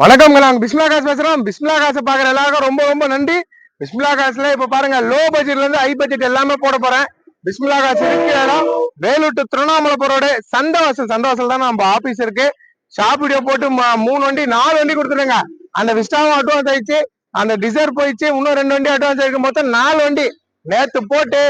வணக்கம்ங்க. நாங்க பிஸ்மிலா காசு பேசுறோம். பிஸ்மிலா காசை பாக்குற எல்லாருக்கும் ரொம்ப ரொம்ப நன்றி. பிஸ்மிலா காசுல இப்ப பாருங்க, லோ பட்ஜெட்ல இருந்து ஹை பட்ஜெட் எல்லாமே போட போறேன். பிஸ்மிலா காசு இருக்கிற இடம் வேலூர் டு திருவண்ணாமலை ரோடு சந்தவாசல் தான் நம்ம ஆபீஸ் இருக்கு. ஷாப் வீடியோ போட்டு 3 வண்டி 4 வண்டி கொடுத்துருங்க. அந்த விஸ்டாவும் அட்வான்ஸ் ஆயிடுச்சு, அந்த டிசைர் போயிடுச்சு, இன்னும் 2 வண்டி அட்வான்ஸ் ஆயிருக்கு. மொத்தம் 4 வண்டி நேத்து போட்டு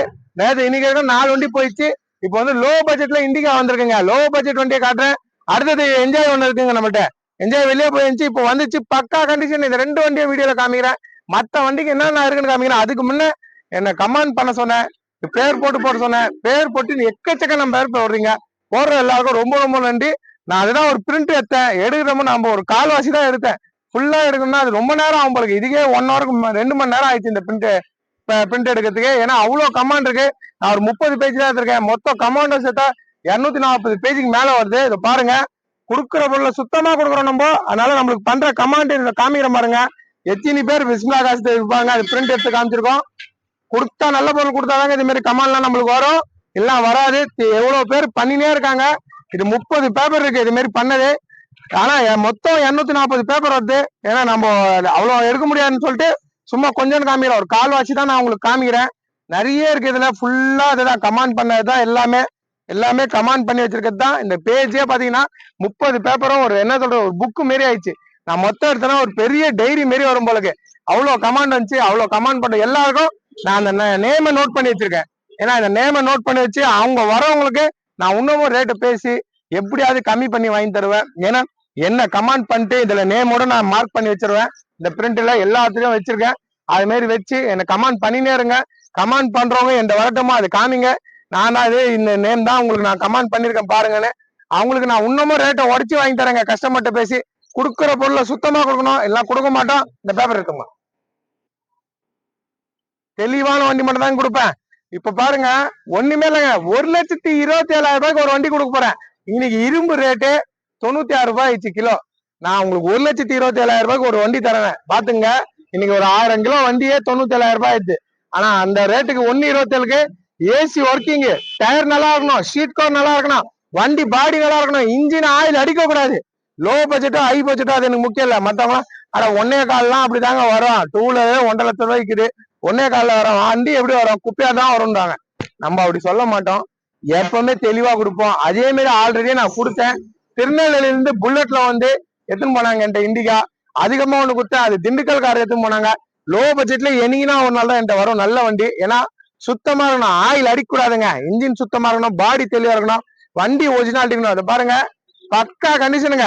இன்னைக்கு 4 வண்டி போயிடுச்சு. இப்போ வந்து லோ பட்ஜெட்ல இண்டிகா வந்திருக்குங்க. லோ பட்ஜெட் வண்டியை காட்டுறேன். அடுத்தது என்ஜாய் ஒண்ணு இருக்குங்க நம்மகிட்ட. என்ஜாய் வெளியே போயிருந்துச்சு, இப்போ வந்துச்சு பக்கா கண்டிஷன். இந்த 2 வண்டியும் வீடியோல காமிக்கிறேன். மத்த வண்டிக்கு என்னென்ன இருக்குன்னு காமிக்கிறேன். அதுக்கு முன்ன என்ன கமெண்ட் பண்ண சொன்னேன், பேர் போட்டு சொன்னேன். பேர் போட்டு எக்கச்சக்க நம்ம பேர் போடுறீங்க. போடுற எல்லாருக்கும் ரொம்ப ரொம்ப நன்றி. நான் அதுதான் ஒரு பிரிண்ட் எடுக்கிறோமோ நம்ம ஒரு கால்வாசி தான் எடுத்தேன். ஃபுல்லா எடுக்கணும்னா அது ரொம்ப நேரம் ஆகும் போல. இதுக்கே 1 ஹவருக்கு 2 மணி நேரம் ஆயிடுச்சு இந்த பிரிண்ட் எடுக்கிறதுக்கு. ஏன்னா அவ்வளவு கமாண்ட் இருக்கு. நான் ஒரு 30 பேஜ் தான் எடுத்திருக்கேன். மொத்தம் கமாண்டோ சேர்த்தா 240 பேஜுக்கு மேல வருது. இதை பாருங்க. குடுக்கிற பொருளை சுத்தமா கொடுக்குறோம் நம்ம. அதனால நம்மளுக்கு பண்ற கமாண்ட் இதுல காமிக்கிற பாருங்க. எத்தனை பேர் பிஸ்மிலா காசு இருப்பாங்க. அது பிரிண்ட் எடுத்து காமிச்சிருக்கோம். கொடுத்தா நல்ல பொருள் கொடுத்தாதாங்க இது மாதிரி கமாண்ட்லாம் நம்மளுக்கு வரும். எல்லாம் வராது. எவ்வளவு பேர் பண்ணினே இருக்காங்க. இது 30 பேப்பர் இருக்கு இது மாதிரி பண்ணது. ஆனா மொத்தம் 240 பேப்பர் வருது. ஏன்னா நம்ம அவ்வளவு எடுக்க முடியாதுன்னு சொல்லிட்டு சும்மா கொஞ்சம் காமிக்கிறோம். ஒரு கால்வாசி தான் நான் உங்களுக்கு காமிக்கிறேன். நிறைய இருக்கு இதுல. ஃபுல்லா இதுதான் கமாண்ட் பண்ணதுதான். எல்லாமே கமாண்ட் பண்ணி வச்சிருக்கிறது தான். இந்த பேஜே பாத்தீங்கன்னா 30 பேப்பரும் ஒரு என்ன சொல்ற ஒரு புக்கு மாரி ஆயிடுச்சு. நான் மொத்தம் எடுத்தேன்னா ஒரு பெரிய டைரி மாரி வரும் போலக்கு. அவ்வளவு கமாண்ட் வந்துச்சு. அவ்வளவு கமாண்ட் பண்ண எல்லாருக்கும் நான் அந்த நேமை நோட் பண்ணி வச்சிருக்கேன். ஏன்னா இந்த நேமை நோட் பண்ணி வச்சு அவங்க வரவங்களுக்கு நான் இன்னமும் ரேட்டு பேசி எப்படியாவது கம்மி பண்ணி வாங்கி தருவேன். ஏன்னா என்ன கமாண்ட் பண்ணிட்டு இதுல நேமோட நான் மார்க் பண்ணி வச்சிருவேன். இந்த பிரிண்ட்ல எல்லாத்துலயும் வச்சிருக்கேன். அது மாதிரி வச்சு என்ன கமாண்ட் பண்ணினே இருங்க. கமாண்ட் பண்றவங்க எந்த வரட்டமோ அது காமிங்க. நானாவது இந்த நேம் தான் உங்களுக்கு நான் கமாண்ட் பண்ணிருக்கேன் பாருங்கன்னு. அவங்களுக்கு நான் இன்னமும் ரேட்டை உடச்சு வாங்கி தரேங்க. கஸ்டமர்கிட்ட பேசி கொடுக்குற பொருளை சுத்தமா கொடுக்கணும். எல்லாம் கொடுக்க மாட்டோம். இந்த பேப்பர் இருக்குமா, தெளிவான வண்டி மட்டும் தான் கொடுப்பேன். இப்ப பாருங்க, ஒண்ணுமே இல்லைங்க. 1,27,000 ஒரு வண்டி கொடுக்க போறேன். இன்னைக்கு இரும்பு ரேட்டு 96 ரூபாய் ஆயிடுச்சு கிலோ. நான் உங்களுக்கு 1,27,000 ஒரு வண்டி தரேன். பாத்துங்க. இன்னைக்கு ஒரு 1000 கிலோ வண்டியே 97,000 ஆயிடுச்சு. ஆனா அந்த ரேட்டுக்கு 1,27க்கு ஏசி ஒர்க்கிங், டயர் நல்லா இருக்கணும், ஷீட் கவர் நல்லா இருக்கணும், வண்டி பாடி நல்லா இருக்கணும், இன்ஜின் ஆயில் அடிக்க கூடாது. லோ பட்ஜெட்டோ ஹை பட்ஜெட்டோ அது எனக்கு முக்கியம் இல்ல. மத்தவங்க ஆனா 1.25 அப்படிதாங்க வரும். 2 வீலர் 1,50,000 ரூபாய்க்குது. 1.25 வரும். வண்டி எப்படி வரும்? குப்பையா தான் வரும்ன்றாங்க. நம்ம அப்படி சொல்ல மாட்டோம். எப்பவுமே தெளிவா கொடுப்போம். அதே மாதிரி ஆல்ரெடி நான் கொடுத்தேன். திருநெல்வேலியில இருந்து புல்லட்ல வந்து எடுத்துன்னு போனாங்க என்கிட்ட இண்டிகா. அதிகமா ஒண்ணு கொடுத்தேன். அது திண்டுக்கல் கார் எடுத்துன்னு போனாங்க. லோ பட்ஜெட்ல என்னைக்குனா ஒரு நாள் தான் என்கிட்ட வரும் நல்ல வண்டி. ஏன்னா சுத்தமா இருக்கணும், ஆயில் அடிக்கூடாதுங்க, இன்ஜின் சுத்தமா இருக்கணும், பாடி தெளிவா இருக்கணும், வண்டி ஒரிஜினாலிட்டி இருக்கணும். அதை பாருங்க, பக்கா கண்டிஷனுங்க.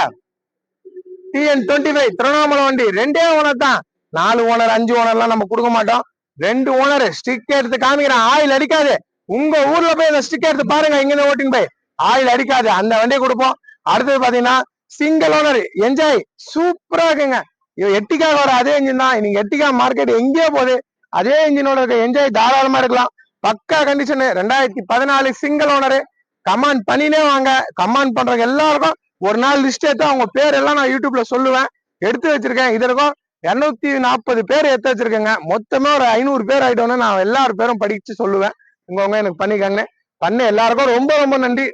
TN25 திருவண்ணாமலை வண்டி. 2 ஓனர் தான். 4 ஓனர் 5 ஓனர்லாம் நம்ம கொடுக்க மாட்டோம். 2 ஓனர். ஸ்டிக் எடுத்து காமிக்கிறேன். ஆயில் அடிக்காது. உங்க ஊர்ல போய் இந்த ஸ்டிக் எடுத்து பாருங்க. இங்க ஓட்டிங் போய் ஆயில் அடிக்காது. அந்த வண்டியை கொடுப்போம். அடுத்தது பாத்தீங்கன்னா சிங்கிள் ஓனர் என்ஜாய். சூப்பரா இருக்குங்க. எட்டிக்கா வர அதே இன்ஜின் தான். நீங்க எட்டிக்கா மார்க்கெட் எங்கேயோ போகுது. அதே இன்ஜினோட இருக்க என்ஜாய் தாராளமா இருக்கலாம். பக்கா கண்டிஷன். 2014 single owner. கமாண்ட் பண்ணினே வாங்க. கமாண்ட் பண்றவங்க எல்லாருக்கும் ஒரு நாள் லிஸ்ட் எடுத்து அவங்க பேர் எல்லாம் நான் யூடியூப்ல சொல்லுவேன். எடுத்து வச்சிருக்கேன். இது இருக்கும் 240 பேர் எடுத்து வச்சிருக்கேங்க. மொத்தமே ஒரு 500 பேர் ஆயிட்டோன்னு நான் எல்லாரும் பேரும் படிச்சு சொல்லுவேன். உங்க எனக்கு பண்ணிக்காங்க. பண்ண எல்லாருக்கும் ரொம்ப ரொம்ப நன்றி.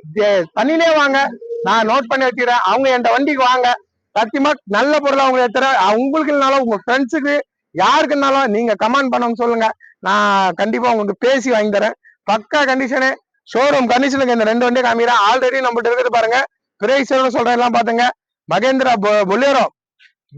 பண்ணினே வாங்க. நான் நோட் பண்ணி வச்சுக்கிறேன். அவங்க என் வண்டிக்கு வாங்க. சத்தியமா நல்ல பொருளை அவங்க எடுத்துறேன். உங்களுக்கு இல்லைனாலும் உங்க ஃப்ரெண்ட்ஸுக்கு யாருக்குனாலும் நீங்க கமெண்ட் பண்ணவங்க சொல்லுங்க. நான் கண்டிப்பா உங்களுக்கு பேசி வாங்கி தரேன். பக்கா கண்டிஷனு. ஷோரூம் கண்டிஷனுக்கு இந்த 2 வண்டியை காமிக்கிறேன். ஆல்ரெடி நம்மகிட்ட இருக்கிறது பாருங்க. பிரைஸ் சொல்றேன் எல்லாம் பாத்துங்க. மகேந்திரா பொலேரோ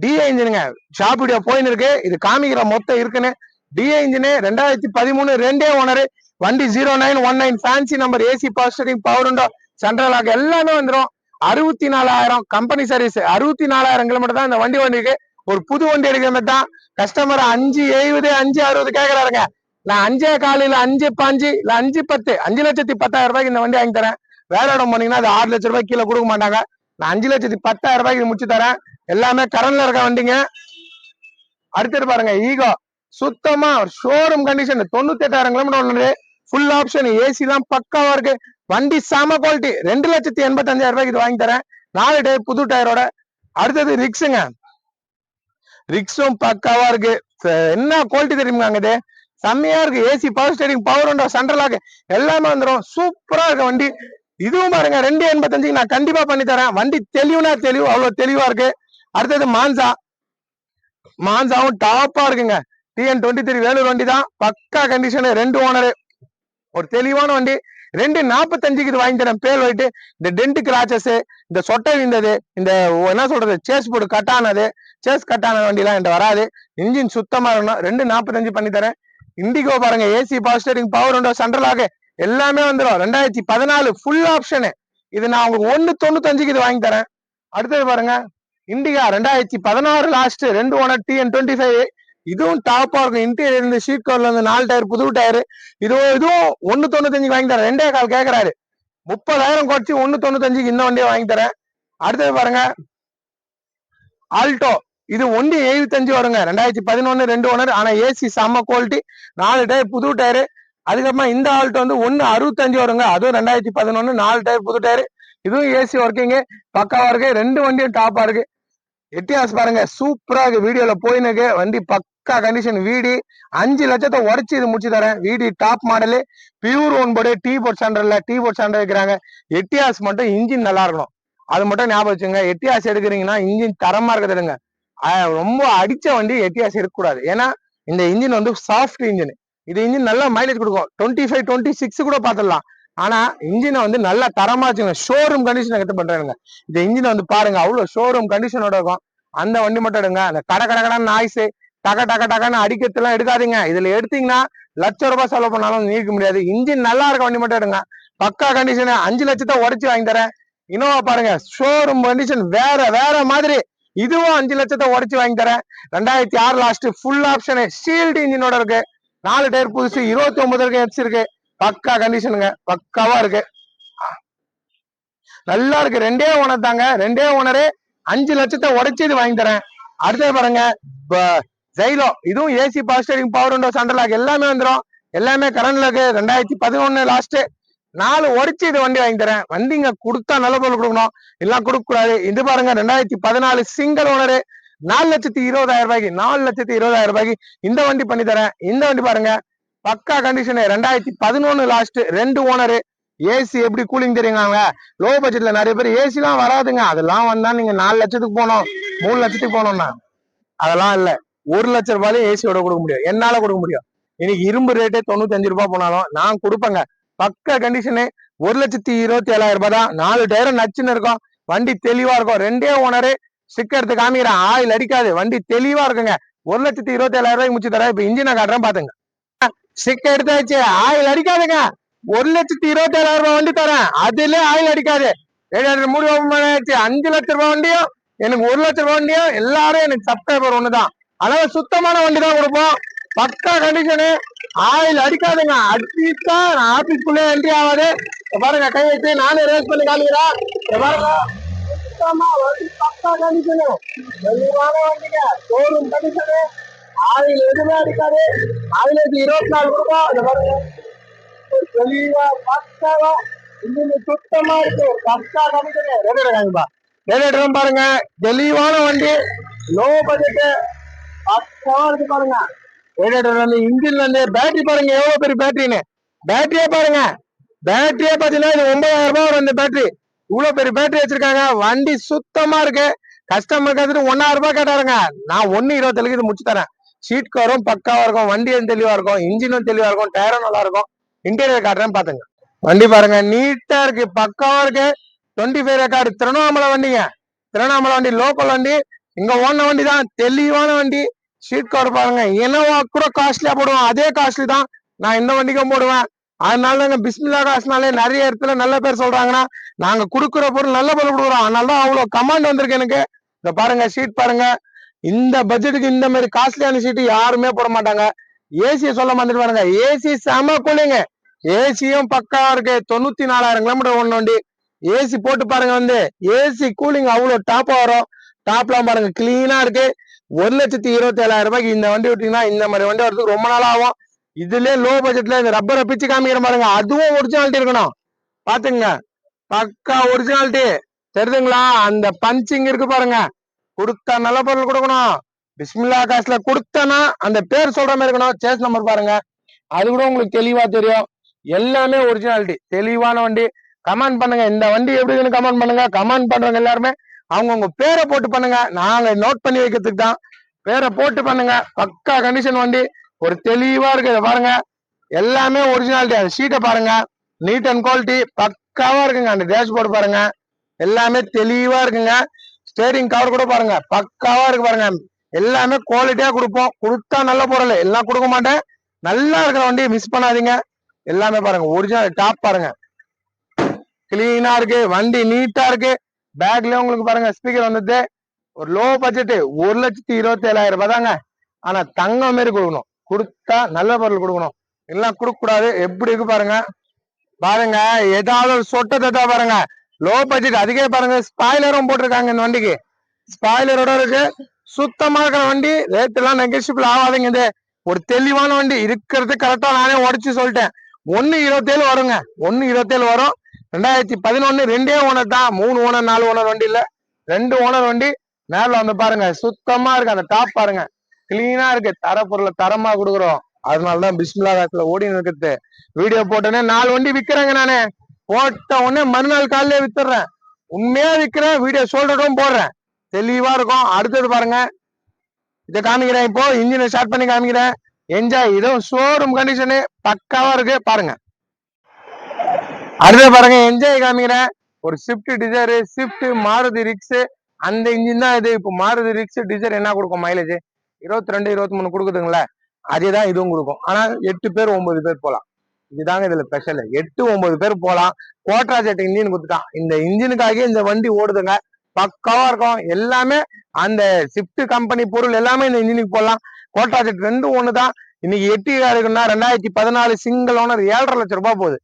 டிஏ இன்ஜினுங்க. ஷாப் வீடியோ போயின்னு இருக்கு. இது காமிக்கிற மொத்தம் இருக்குன்னு. DA engine 2013 2 owner. வண்டி 0919 fancy number, AC power steering, power window, central lock எல்லாமே வந்துடும். 64,000 கம்பெனி சர்வீஸ். 64,000 கிலோமீட்டர் தான் இந்த வண்டிக்கு. ஒரு புது வண்டி எடுக்கிற மாதிரி தான். கஸ்டமர் 570 560 கேட்கறாருங்க. நான் 5.25 இல்ல 5.5 இல்ல 5.10 5,10,000 இந்த வண்டி வாங்கி தரேன். வேற இடம் போனீங்கன்னா அது 6 லட்சம் ரூபாய் கீழே கொடுக்க மாட்டாங்க. நான் 5,10,000 முடிச்சு தரேன். எல்லாமே கரண்ட்ல இருக்க வண்டிங்க. அடுத்தது பாருங்க ஈகோ. சுத்தமா showroom condition. 98,000 kilometre. Full option, AC எல்லாம் பக்காவா இருக்கு. வண்டி செம குவாலிட்டி. 2,85,000 இது வாங்கி தரேன். 4 டயர் புது டயரோட. அடுத்தது ரிக்ஸுங்க. ரிக்ஸும் பக்காவா இருக்கு. என்ன குவாலிட்டி தெரியுமாங்க இது? செம்மையா இருக்கு. AC power steering, power window, central lock எல்லாமே வந்துடும். சூப்பரா இருக்கு வண்டி. இதுவும் பாருங்க 2,85 நான் கண்டிப்பா பண்ணி தரேன். வண்டி தெளிவுனா தெளிவு, அவ்வளவு தெளிவா இருக்கு. அடுத்தது மான்சாவும் டாப்பா இருக்குங்க. TN23 வேலூர் வண்டி தான், பக்கா கண்டிஷன், 2 ஓனர், ஒரு தெளிவான வண்டி. 245க்கு இது வாங்கி தரேன். பேல் வைட்டு இந்த டென்ட் கிராச்சஸ், இந்த சொட்டை விந்தது, இந்த என்ன சொல்றது சேஸ் போர்டு சேஸ் கட்டான வண்டி எல்லாம் என்கிட்ட வராது. இன்ஜின் சுத்தமா இருக்கணும். 245 பண்ணி தரேன். இண்டிகோ பாருங்க, AC power steering, power window, central lock எல்லாமே வந்துடும். 2014 ஃபுல் ஆப்ஷனு. இது நான் உங்களுக்கு 195க்கு இது வாங்கி தரேன். அடுத்தது பாருங்க, இண்டிகா 2016 லாஸ்ட், 2 ஓனர், TN25, இதுவும் டாப்பா இருக்கும். இன்டீரியர் இந்த ஷீட் கவர்ல இருந்து 4 டயர், புது டயர். இதுவும் 195 வாங்கி தரேன். 2.25 கேட்கறாரு. 30,000 குறைச்சி 195க்கு இந்த வண்டியை வாங்கி தரேன். அடுத்தது பாருங்க, ஆல்டோ, இது 175 வருங்க. 2011 2 ஓனர், ஆனா ஏசி செம்ம குவாலிட்டி, 4 டயர், புது டயர். அதுக்கப்புறமா இந்த ஆல்டோ வந்து 165 வருங்க. அதுவும் 2011, 4 டயர், புது டயர். இதுவும் ஏசி ஒர்க்கிங், பக்காவா இருக்கு. 2 வண்டியும் டாப்பா இருக்கு. எட்டியாஸ் பாருங்க, சூப்பரா இருக்கு. வீடியோல போயினுக்கு வண்டி பக்கா கண்டிஷன். வீடி 5 லட்சத்தை உடச்சு இது முடிச்சு தரேன். VDi top model, pure one board, T board centre வைக்கிறாங்க. எட்டியாஸ் மட்டும் இன்ஜின் நல்லா இருக்கணும், அது மட்டும் ஞாபகம் வச்சுங்க. எட்டியாஸ் எடுக்கிறீங்கன்னா இன்ஜின் தரமா இருக்கிறதுங்க. ரொம்ப அடிச்ச வண்டி எட்டியாஸ் இருக்கக்கூடாது. ஏன்னா இந்த இன்ஜின் வந்து சாஃப்ட் இன்ஜின். இது இன்ஜின் நல்லா மைலேஜ் கொடுக்கும். 25, 26 கூட பாத்துடலாம். ஆனா இன்ஜினை வந்து நல்லா தரமா வச்சுங்க. ஷோரூம் கண்டிஷன் எடுத்து பண்றாங்க. இந்த இன்ஜின் வந்து பாருங்க, அவ்வளவு ஷோரூம் கண்டிஷனோட இருக்கும். அந்த வண்டி மட்டும் எடுங்க. அந்த கடை நாய்ஸ், டக்கன்னு அடிக்கிறதுலாம் எடுக்காதீங்க. இதுல எடுத்தீங்கன்னா ₹1,00,000 செலவு பண்ணாலும் நீக்க முடியாது. இன்ஜின் நல்லா இருக்க வண்டி மட்டும் எடுங்க. பக்கா கண்டிஷன். 5 லட்சத்தை உடச்சு வாங்கி தரேன். இனோவா பாருங்க, ஷோரூம் கண்டிஷன் வேற மாதிரி. இதுவும் 5 லட்சத்தை உடச்சு வாங்கி தரேன். 2006 லாஸ்ட், ஃபுல் ஆப்ஷனு, ஸ்டீல்டு இன்ஜினோட இருக்கு. 4 டயர் புதுசு, 29 இருக்கு, எப்ஸ் இருக்கு. பக்கா கண்டிஷனுங்க, பக்காவா இருக்கு, நல்லா இருக்கு. 2 ஓனர் தாங்க. 2 ஓனரு, 5 லட்சத்தை உடைச்சு இது வாங்கி தரேன். அடுத்தது பாருங்க, ஜைலோ, இதுவும் AC power steering, power window, central lock எல்லாமே வந்துடும். எல்லாமே கரண்ட்ல இருக்கு. 2011 லாஸ்ட், 4 உடைச்சு இது வண்டி வாங்கி தரேன். வண்டிங்க கொடுத்தா நல்ல பொருள் கொடுக்கணும், எல்லாம் கொடுக்க கூடாது. இது பாருங்க, 2014 சிங்கிள் ஓனரு, 4,20,000 4,20,000 இந்த வண்டி பண்ணி தரேன். இந்த வண்டி பாருங்க, பக்கா கண்டிஷனு. 2011 last, 2 owner. ஏசி எப்படி கூலிங் தெரியுங்க. லோ பட்ஜெட்ல நிறைய பேர் ஏசி எல்லாம் வராதுங்க. அதெல்லாம் வந்தா நீங்க 4 லட்சத்துக்கு போனோம், 3 லட்சத்துக்கு போனோம்னா, அதெல்லாம் இல்ல. 1 லட்ச ரூபாயில ஏசியோட கொடுக்க முடியும், என்னால கொடுக்க முடியும். இன்னைக்கு இரும்பு ரேட்டு 95 ரூபாய் போனாலும் நான் கொடுப்பேங்க. பக்கா கண்டிஷனு. 1,27,000 தான். 4 டயரும் நச்சுன்னு இருக்கும். வண்டி தெளிவா இருக்கும். 2 ஓனரு. ஸ்டிக்கர் எடுத்து காமிக்கிறேன், ஆயில் அடிக்காது, வண்டி தெளிவா இருக்குங்க. 1,27,000 முடிச்சு தரேன். இப்ப இன்ஜினை காட்டுறேன் பாத்துங்க. ஸ்டிக்கர் எடுத்தாச்சு, ஆயில் அடிக்காதுங்க. 1,27,000 வண்டி தரேன், அதுல ஆயில் அடிக்காது. 5 லட்ச ரூபாய் வண்டியும் எனக்கு, 1 லட்ச ரூபாய் வண்டியும் எல்லாரும் எனக்கு சப்ஸ்கிரைபர் ஒண்ணுதான். அதனால சுத்தமான வண்டி தான் கொடுப்போம். பக்கா கண்டிஷனு, ஆயில் அடிக்காதுங்க. அடிச்சா ஆபீஸ்க்குள்ளே என்ட்ரி ஆகாது. பாருங்க, கை வச்சு நானே ரேஸ் பண்ணி காமிக்கிறேன். பாருங்க, சுத்தமா வண்டி பக்கா கண்டிஷனு, தெளிவான வண்டிங்க, ஷோரூம் கண்டிஷனு. ஆயில் எதுவுமே அடிக்காது. ஆயிலுக்கு 24 கொடுப்போம். இந்த பாருங்க, தெளிவா பக்காவா இன்னும் சுத்தமா இருக்கு. பக்கா கண்டிஷனு. ரேடியேட்டரும் பாருங்க, தெளிவான வண்டி, லோ பட்ஜெட், பக்காவா இருக்கு பாருங்க. ரேடியேட்டர் வந்து இன்ஜின்ல இருந்து பேட்டரி பாருங்க, எவ்வளவு பெரிய பேட்டரின்னு. பேட்டரியே பாருங்க, பேட்டரியே பாத்தீங்கன்னா இது 9,000 ரூபாய் வரும். இந்த பேட்டரி இவ்வளவு பெரிய பேட்டரி வச்சிருக்காங்க. வண்டி சுத்தமா இருக்கு. கஸ்டமர் கேட்டு 1,000 ரூபாய் கேட்டாருங்க. நான் 1,27 இது முடிச்சு தரேன். சீட் கவரும் பக்காவா இருக்கும், வண்டியும் தெளிவா இருக்கும், இன்ஜினும் தெளிவா இருக்கும், டயரும் நல்லா இருக்கும். இன்டீரியர் காட்டுறேன் பாத்துங்க. வண்டி பாருங்க, நீட்டா இருக்கு, பக்காவா இருக்கு. 25 ரெக்கார்டு, திருவண்ணாமலை வண்டிங்க. திருவண்ணாமலை வண்டி, லோக்கல் வண்டி, இங்க ஓன வண்டி தான், தெளிவான வண்டி. ஷீட் கவர் பாருங்க, இனோவா கூட காஸ்ட்லியா போடுவோம், அதே காஸ்ட்லி தான் நான் இந்த வண்டிக்கும் போடுவேன். அதனால தாங்க பிஸ்மில்லா காசுனாலே நிறைய இடத்துல நல்ல பேர் சொல்றாங்கன்னா, நாங்க குடுக்குற பொருள் நல்ல பொருள் கொடுக்குறோம். அதனாலதான் அவ்வளவு கமாண்ட் வந்திருக்கு எனக்கு. இந்த பாருங்க, ஷீட் பாருங்க, இந்த பட்ஜெட்டுக்கு இந்த மாதிரி காஸ்ட்லியான ஷீட் யாருமே போட மாட்டாங்க. ஏசியை சொல்ல வந்துட்டு பாருங்க, ஏசி செம கூலிங்க, ஏசியும் பக்கா இருக்கு. 94,000 கிலோமீட்டர் ஓடுன வண்டி. ஏசி போட்டு பாருங்க, வந்து ஏசி கூலிங் அவ்வளவு டாப்பா வரும். டாப்லாம் பாருங்க, கிளீனா இருக்கு. 1,27,000 இந்த வண்டி விட்டீங்கன்னா இந்த மாதிரி வண்டி வரதுக்கு ரொம்ப நாள் ஆகும். இதுலயே லோ பட்ஜெட்ல இந்த ரப்பரை பிச்சு காமிக்கிற பாருங்க, அதுவும் ஒரிஜினாலிட்டி இருக்கணும். பாத்துங்க, பக்கா ஒரிஜினாலிட்டி தெரியுதுங்களா. அந்த பஞ்சிங் இருக்கு பாருங்க, கொடுத்தா நல்ல பொருள் கொடுக்கணும். பிஸ்மில்லா காசுல கொடுத்தனா அந்த பேர் சொல்ற மாதிரி இருக்கணும். சேஸ் நம்பர் பாருங்க, அது கூட உங்களுக்கு தெளிவா தெரியும். எல்லாமே ஒரிஜினாலிட்டி, தெளிவான வண்டி. கமெண்ட் பண்ணுங்க, இந்த வண்டி எப்படி இருக்குன்னு கமெண்ட் பண்ணுங்க. கமெண்ட் பண்றவங்க எல்லாருமே அவங்கவுங்க பேரை போட்டு பண்ணுங்க, நாங்க நோட் பண்ணி வைக்கிறதுக்கு தான். பேரை போட்டு பண்ணுங்க, பக்கா கண்டிஷன் வண்டி, ஒரு தெளிவா இருக்கு. இதை பாருங்க, எல்லாமே ஒரிஜினாலிட்டி. அந்த ஷீட்டை பாருங்க, நீட் அண்ட் குவாலிட்டி பக்காவா இருக்குங்க. அந்த டேஷ்போர்டு பாருங்க, எல்லாமே தெளிவா இருக்குங்க. ஸ்டேரிங் கவர் கூட பாருங்க, பக்காவா இருக்கு பாருங்க. எல்லாமே குவாலிட்டியா கொடுப்போம், கொடுத்தா நல்ல பொருள். எல்லாம் கொடுக்க மாட்டேன், நல்லா இருக்கிற வண்டியை மிஸ் பண்ணாதீங்க. எல்லாமே பாருங்க, ஒரிஜினல் டாப் பாருங்க, கிளீனா இருக்கு, வண்டி நீட்டா இருக்கு. பேக்ல உங்களுக்கு பாருங்க ஸ்பீக்கர் வந்தது. ஒரு லோ பட்ஜெட் 1,27,000 தாங்க. ஆனா தங்கம் மாரி கொடுக்கணும், கொடுத்தா நல்ல பொருள் கொடுக்கணும், எல்லாம் கொடுக்க கூடாது. எப்படி இருக்கு பாருங்க, பாருங்க ஏதாவது ஒரு சொட்டத்தை பாருங்க. லோ பட்ஜெட் அதுக்கே பாருங்க, ஸ்பாய்லரும் போட்டிருக்காங்க இந்த வண்டிக்கு, ஸ்பாய்லரோட இருக்கு. சுத்தமா இருக்கிற வண்டி, ரேட் எல்லாம் நெகோசியபிள் ஆகாதுங்க. இது ஒரு தெளிவான வண்டி இருக்கிறது. கரெக்டா நானே உடச்சு சொல்லிட்டேன். 1,27 வருங்க, 1,27 வரும். 2011 2 ஓனர் தான், 3 ஓனர் 4 ஓனர் வண்டி இல்ல, 2 ஓனர் வண்டி. நேரில் வந்து பாருங்க, சுத்தமா இருக்கு. அந்த டாப் பாருங்க, கிளீனா இருக்கு. தர பொருளை தரமா கொடுக்குறோம். அதனாலதான் பிஸ்மில்லா காசுல ஓடி இருக்குது. வீடியோ போட்டோன்னே 4 வண்டி விக்கிறேங்க. நானு போட்ட உடனே மறுநாள் காலையில வித்துறேன். உண்மையா விக்கிறேன், வீடியோ சொல்றதும் போடுறேன். தெளிவா இருக்கும். அடுத்தது பாருங்க, இதை காமிக்கிறேன். இப்போ இன்ஜினை ஸ்டார்ட் பண்ணி காமிக்கிறேன். என்ஜாய். இதுவும் ஷோரூம் கண்டிஷனு பக்காவா இருக்கு பாருங்க. அடுத்த பாருங்க, என்ஜாய் காமிக்கிறேன். ஒரு ஸ்விஃப்ட் டிசைர், ஸ்விஃப்ட் மாருதி ரிக்ஸ், அந்த இன்ஜின் தான் இது. இப்போ மாருதி ரிக்ஸ் டிசைர் என்ன கொடுக்கும் மைலேஜ்? 22 23 கொடுக்குதுங்களா, அதேதான் இதுவும் கொடுக்கும். ஆனா 8 பேர் 9 பேர் போலாம். இதுதாங்க இதுல ஸ்பெஷல். 8 9 பேர் போலாம். கோட்ராஜெட் இன்ஜின் கொடுத்துட்டான். இந்த இன்ஜினுக்காக இந்த வண்டி ஓடுதுங்க, பக்காவா இருக்கும். எல்லாமே அந்த ஸ்விஃப்ட் கம்பெனி பொருள் எல்லாமே இந்த இன்ஜினுக்கு போடலாம். கோட்ராஜெட் 2 ஒண்ணுதான். இன்னைக்கு எட்டிகா இருக்குன்னா 2014 சிங்கிள் ஓனர் 7,5 லட்சம் ரூபாய் போகுது.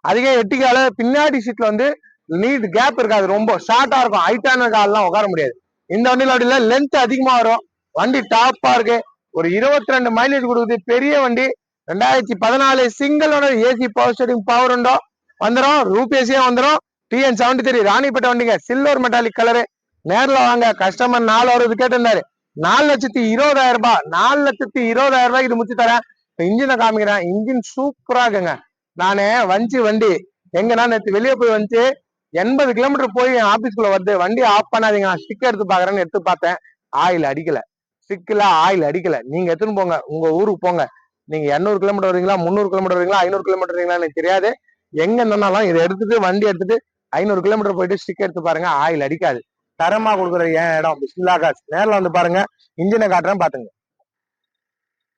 அதுக்கே எட்டிகால பின்னாடி சீட்ல வந்து நீட் கேப் இருக்காது, ரொம்ப ஷார்ட்டா இருக்கும். ஹைட்டான கால்லாம் உட்கார முடியாது. இந்த வண்டியில அப்படி இல்ல, லென்த் அதிகமா வரும். வண்டி டாப்பா இருக்கு. ஒரு 22 மைலேஜ் கொடுக்குது. பெரிய வண்டி. 2014 single owner, AC power steering, power window வந்துடும், ரூபேசியா வந்துடும். TN73 ராணிப்பேட்டை வண்டிங்க, சில்வர் மெட்டாலிக் கலரு. நேரில் வாங்க, கஸ்டமர் 4 கேட்டிருந்தாரு. 4,20,000 ரூபாய், 4,20,000 ரூபாய்க்கு இது முடிச்சு தரேன். இன்ஜினை காமிக்கிறேன். இன்ஜின் சூப்பரா இருக்குங்க. நானு வண்டி எங்கன்னா நேற்று வெளியே போய் வந்து 80 கிலோமீட்டர் போய் என் ஆபீஸ்க்குள்ள வந்து வண்டி ஆஃப் பண்ணாதீங்க, நான் ஸ்டிக் எடுத்து பாக்குறேன்னு எடுத்து பார்த்தேன். ஆயில் அடிக்கல, ஸ்டிக்ல ஆயில் அடிக்கல. நீங்க எடுத்துன்னு போங்க, உங்க ஊருக்கு போங்க. நீங்க 200 கிலோமீட்டர் வரீங்களா, 300 கிலோமீட்டர் வரீங்களா, 500 கிலோமீட்டர் வரீங்களா எனக்கு தெரியாது. எங்க இருந்தாலும் இதை எடுத்துட்டு வண்டி எடுத்துட்டு 500 கிலோமீட்டர் போயிட்டு ஸ்டிக் எடுத்து பாருங்க, ஆயில் அடிக்காது. தரமா கொடுக்குற என் இடம் பிஸ்மில்லா காசு. நேரில் வந்து பாருங்க, இன்ஜினை காட்டுறேன் பாத்துங்க.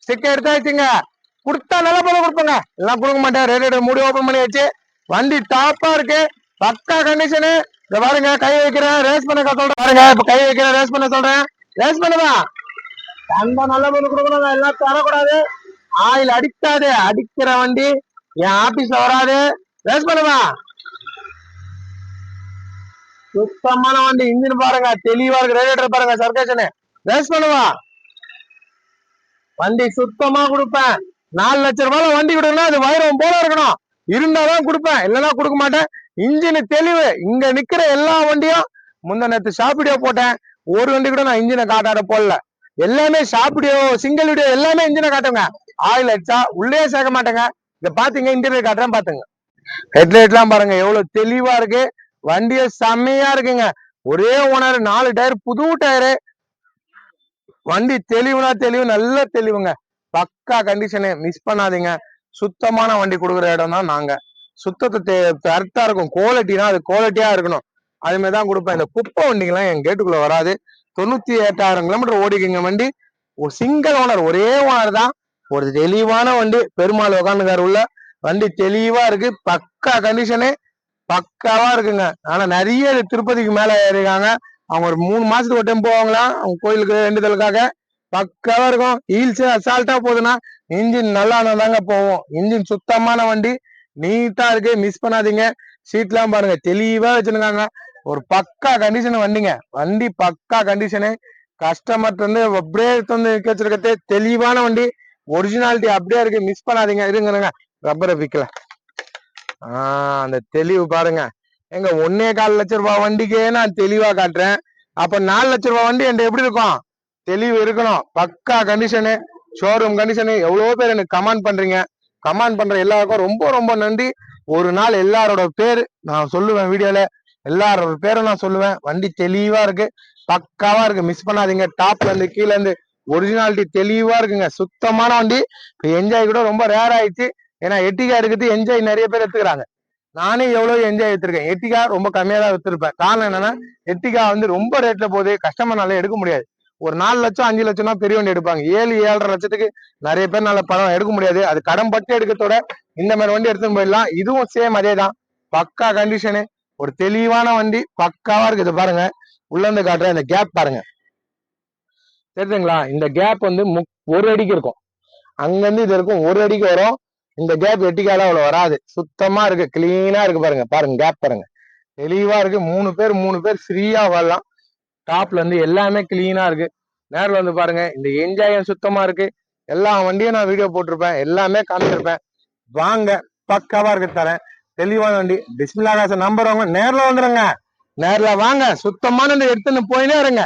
ஸ்டிக் எடுத்து வச்சுங்க, கொடுத்தா நல்ல பொருள் கொடுப்போங்க, எல்லாம் கொடுக்க மாட்டேன். ரேடியேட்டர் மூடி ஓபன் பண்ணி வச்சு, வண்டி டாப்பா இருக்கு, பக்கா கண்டிஷனு. இத பாருங்க, கை வைக்கிறேன், ரேஸ் பண்ண சொல்றேன் பாருங்க. இப்ப கை வைக்கிறேன், ரேஸ் பண்ண சொல்றேன். ரேஸ் பண்ணுதான் அந்த நல்ல பொருள் கொடுக்கணும், எல்லாம் தரக்கூடாது. ஆயில் அடிக்காது, அடிக்கிற வண்டி என் ஆபீஸ்ல வராது. ரேஸ் பண்ணுவா, சுத்தமான வண்டி. இன்ஜின் பாருங்க, தெளிவா இருக்கு. ரேடியேட்டர் பாருங்க, சர்க்கேஷனு. ரேஸ் பண்ணுவா, வண்டி சுத்தமா கொடுப்பேன். 4 லட்சம் ரூபாய் வண்டி கொடுக்கணும், அது வைரம் போல இருக்கணும், இருந்தாதான் கொடுப்பேன், இல்லைன்னா கொடுக்க மாட்டேன். இன்ஜின் தெளிவு. இங்க நிக்கிற எல்லா வண்டியும் முந்த நேற்று ஷாப் வீடியோ போட்டேன், ஒரு வண்டி கூட நான் இன்ஜினை காட்டாட போடல. எல்லாமே ஷாப் வீடியோ, சிங்கிள் வீடியோ எல்லாமே இன்ஜினை காட்டுங்க. ஆயில் அடிச்சா உள்ளே சேர்க்க மாட்டேங்க. இத பாத்தீங்க, இன்டீரியர் காட்டுறேன் பாத்துங்க. ஹெட்லைட் எல்லாம் பாருங்க எவ்வளவு தெளிவா இருக்கு. வண்டிய செம்மையா இருக்குங்க. ஒரே ஓனர், 4 டயர், புது டயரு. வண்டி தெளிவுனா தெளிவு, நல்ல தெளிவுங்க, பக்கா கண்டிஷனு, மிஸ் பண்ணாதீங்க. சுத்தமான வண்டி கொடுக்குற இடம் தான் நாங்க. சுத்தத்தை கரெக்டா இருக்கும். குவாலிட்டினா அது குவாலிட்டியா இருக்கணும், அது மாதிரிதான் கொடுப்பேன். இந்த குப்பை வண்டிங்கெல்லாம் என் கேட்டுக்குள்ள வராது. 98,000 கிலோமீட்டர் ஓடிக்குங்க வண்டி. ஒரு சிங்கிள் ஓனர், ஒரே ஓனர் தான். ஒரு தெளிவான வண்டி. பெருமாள் உட்காந்துக்காரு உள்ள. வண்டி தெளிவா இருக்கு, பக்கா கண்டிஷனு, பக்காவா இருக்குங்க. ஆனா நிறைய திருப்பதிக்கு மேல ஏறிருக்காங்க. அவங்க ஒரு 3 மாசத்துக்கு ஒரு டைம் போவாங்களாம், அவங்க கோயிலுக்கு வேண்டுதலுக்காக. பக்காவா இருக்கும். ஹீல்ஸ் அசால்ட்டா போகுதுன்னா இன்ஜின் நல்லா தாங்க போவோம். இன்ஜின் சுத்தமான வண்டி, நீட்டா இருக்கு, மிஸ் பண்ணாதீங்க. சீட் எல்லாம் பாருங்க தெளிவா வச்சிருக்காங்க. ஒரு பக்கா கண்டிஷன் வண்டிங்க. வண்டி பக்கா கண்டிஷனு. கஸ்டமர் வந்து அப்படியே வந்து வச்சிருக்கிறது தெளிவான வண்டி. ஒரிஜினாலிட்டி அப்படியே இருக்கு, மிஸ் பண்ணாதீங்க. இருங்க, ரப்பரை பிக்கல. அந்த தெளிவு பாருங்க. எங்க 1,4 லட்சம் ரூபாய் வண்டிக்கே நான் தெளிவா காட்டுறேன். அப்ப 4 லட்சம் ரூபாய் வண்டி என்கிட்ட எப்படி இருக்கும்? தெளிவு இருக்கணும், பக்கா கண்டிஷனு, ஷோரூம் கண்டிஷனு. எவ்வளவு பேர் எனக்கு கமெண்ட் பண்றீங்க. கமெண்ட் பண்ற எல்லாருக்கும் ரொம்ப ரொம்ப நன்றி. ஒரு நாள் எல்லாரோட பேர் நான் சொல்லுவேன் வீடியோல. எல்லாரோட பேரும் நான் சொல்லுவேன். வண்டி தெளிவா இருக்கு, பக்காவா இருக்கு, மிஸ் பண்ணாதீங்க. டாப்ல இருந்து கீழ இருந்து ஒரிஜினாலிட்டி தெளிவா இருக்குங்க, சுத்தமான வண்டி. இப்ப என்ஜாய் கூட ரொம்ப ரேர் ஆயிடுச்சு, ஏன்னா எட்டிகா எடுக்கிறது என்ஜாய் நிறைய பேர் எடுத்துக்கிறாங்க. நானே எவ்வளவு என்ஜாய் எடுத்திருக்கேன். எட்டிகா ரொம்ப கம்மியா தான் வித்துருப்பேன். காரணம் என்னன்னா, எட்டிகா வந்து ரொம்ப ரேட்ல போகுது, கஸ்டமர்னால எடுக்க முடியாது. ஒரு 4 லட்சம் 5 லட்சம் தான் பெரிய வண்டி எடுப்பாங்க. 7-7.5 லட்சத்துக்கு நிறைய பேர் நல்ல பணம் எடுக்க முடியாது. அது கடன் பட்டு எடுக்கிறதோட இந்த மாதிரி வண்டி எடுத்துன்னு போயிடலாம். இதுவும் சேம் அதே தான், பக்கா கண்டிஷனு, ஒரு தெளிவான வண்டி, பக்காவா இருக்குது. பாருங்க, உள்ள இருந்து காட்டுறேன். இந்த கேப் பாருங்க, தெரியுதுங்களா? இந்த கேப் வந்து 1 அடிக்கு இருக்கும். அங்கிருந்து இது இருக்கும் 1 அடிக்கு வரும். இந்த கேப் எட்டிக்கால அவ்வளவு வராது. சுத்தமா இருக்கு, கிளீனா இருக்கு. பாருங்க பாருங்க, கேப் பாருங்க, தெளிவா இருக்கு. 3 பேர் ஃப்ரீயா வரலாம். டாப்ல இருந்து எல்லாமே கிளீனா இருக்கு. நேரில் வந்து பாருங்க. இந்த என்ஜாயும் சுத்தமா இருக்கு. எல்லா வண்டியும் நான் வீடியோ போட்டிருப்பேன், எல்லாமே காமிச்சிருப்பேன். வாங்க, பக்காவா இருக்கு தரேன். தெளிவான வண்டி. பிஸ்மில்லா காசை நம்புறவங்க நேர்ல வந்துருங்க, நேர்ல வாங்க, சுத்தமான எடுத்துன்னு போயினே இருங்க.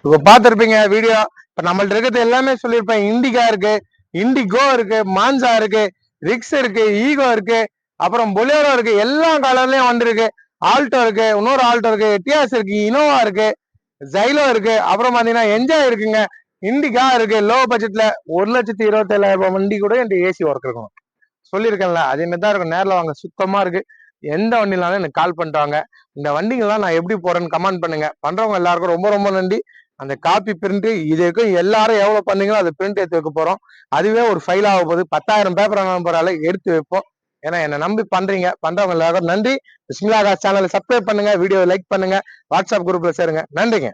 இப்ப பாத்திருப்பீங்க வீடியோ. இப்ப நம்மள்ட்ட இருக்கிறது எல்லாமே சொல்லியிருப்பேன். இண்டிகா இருக்கு, இண்டிகோ இருக்கு, மான்சா இருக்கு, ரிக்ஸ் இருக்கு, ஈகோ இருக்கு, அப்புறம் பொலேரோ இருக்கு, எல்லா கலர்லயும் வந்திருக்கு. ஆல்டோ இருக்கு, இன்னொரு ஆல்டோ இருக்கு, எட்டியாஸ் இருக்கு, இனோவா இருக்கு, ஜைலோ இருக்கு, அப்புறம் பாத்தீங்கன்னா என்ஜாய் இருக்குங்க, இண்டிகா இருக்கு. லோ பட்ஜெட்ல 1,27,000 வண்டி கூட இந்த ஏசி ஒர்க் இருக்கணும் சொல்லியிருக்கேன்ல, அதே மாதிரி தான் இருக்கும். நேரில் வாங்க, சுத்தமா இருக்கு. எந்த வண்டினாலும் எனக்கு கால் பண்ணிட்டாங்க. இந்த வண்டிங்கெல்லாம் நான் எப்படி போறேன்னு கமெண்ட் பண்ணுங்க. பண்றவங்க எல்லாருக்கும் ரொம்ப ரொம்ப நன்றி. அந்த காப்பி பிரிண்ட் இதுக்கும் எல்லாரும் எவ்வளவு பண்ணீங்களோ அதை பிரிண்ட் எடுத்து வைக்க போறோம். அதுவே ஒரு ஃபைல் ஆக போகுது. 10,000 பேப்பர் நம்பரால எடுத்து வைப்போம். ஏன்னா என்ன நம்பி பண்றீங்க, பண்றவங்க எல்லாருக்கும் நன்றி. பிஸ்மில்லா காஸ் சேனலை சப்ஸ்கிரைப் பண்ணுங்க, வீடியோ லைக் பண்ணுங்க, வாட்ஸ்அப் குரூப்ல சேருங்க. நன்றிங்க.